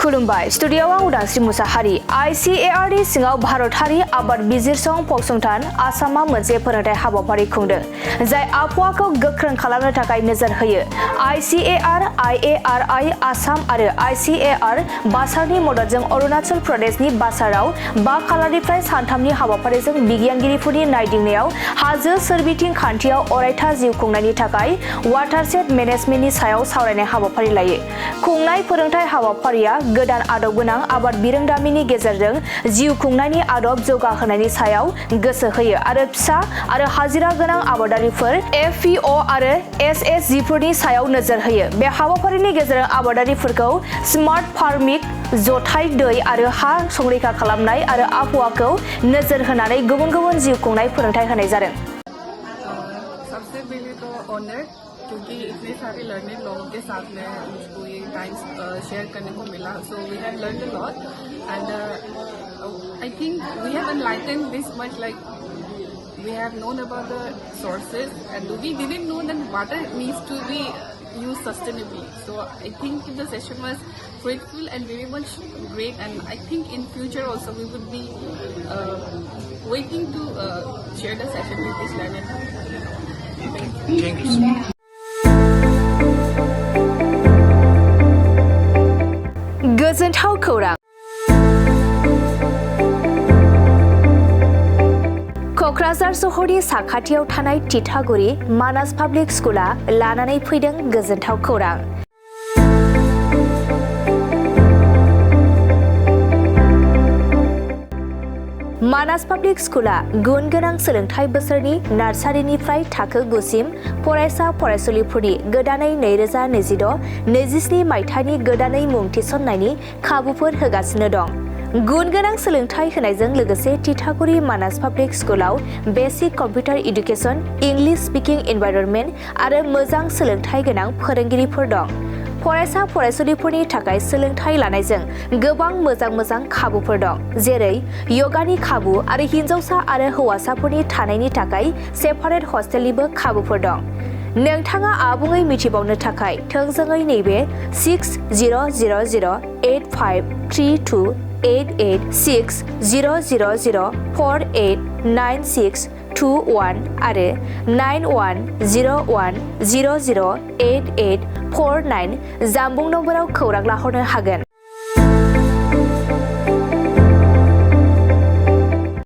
खुलुमबाय स्टुडियोआव आं उदांस्रि मुसाहारि ICAR नि सिङाव भारतारि आबाद बिजिरसं फसंथान आसामा मोनसे फोरोंथाय हाबाफारि खुंदों जाय आबहावाखौ गोख्रों खालामनो थाखाय नोजोर होयो ICAR IARI आसाम आरो ICAR बासारनि मददजों अरुणाचल प्रदेशनि बासाराव 5 खालारनिफ्राय सानथामनि हाबाफारिजों बिगियानगिरिफोरनि नायदिंनायाव हाजो सोरबिथिं खान्थियाव अरायथा जिउ खुंनायनि थाखाय वाटारसेड मेनेजमेन्टनि सायाव सावरायनाय हाबाफारि लायो खुंनाय फोरोंथाय हाबाफारिया गोदान आदब गोनां आबाद बिरोंदामिननि गेजेरजों जिउ खुंनायनि आदब जौगाहोनायनि सायाव गोसो होयो आरो फिसा आरो हाजिरा गोनां आबादारिफोर FPO आरो SSG फोरनि सायाव नोजोर होयो बे हाबाफारिनि गेजेरजों आबादारिफोरखौ स्मार्ट फार्मिंग जथाय दै आरो हा संरैखा खालामनाय आरो आबहावाखौ नोजोर होनानै गुबुन-गुबुन जिउ खुंनाय फोरोंथाय होनाय जादों। सबसे पहले तो ऑनर क्योंकि इतने सारे लर्निंग लोगों के साथ में मुझको ये टाइम शेयर करने को मिला so we have learn a lot and I think we have enlighten this much like we have known about the sources and we didn't know that water needs to be used sustainably. So I think the session was fruitful and very much great, and I think in future also we would be waiting to share the session with this learner. Thank you. गोजोनथाव खौरां क'क्राझार सहरनि साखाथियाव थानाय तितागुरि मानास public स्कुला लानानै फैदों गोजोनथाव खौरां। मानास पाब्लिक स्कुला गुन गोनां सोलोंथाइ बोसोरनि नार्सारिनिफ्राय थाखो 9 सिम फरायसा फरायसुलिफोरनि गोदानै 2026-27 मायथाइनि गोदानै मुं थिसननायनि खाबुफोर होगासिनो दं। गुन गोनां सोलोंथाइ होनायजों लोगोसे तितागुरि मानास पाब्लिक स्कुलाव basic computer education, English speaking environment आरो मोजां सोलोंथाइ गोनां फोरोंगिरिफोर दं। फरायसा फरायसुलिफोरनि थाखाय सोलोंथाइ लानायजों गोबां मोजां खाबुफोर दं जेरै यगानि खाबु आरो हिन्जावसा आरो हौवासाफोरनि थानायनि थाखाय सेपारेट हस्टेलनिबो खाबुफोर दं। नोंथाङा आबुङै मिथिबावनो थाखाय थोंजोङै नैबे 600083288600048962 आरो 9101008849 जानबुं नम्बराव खौरां लाहरनो हागोन।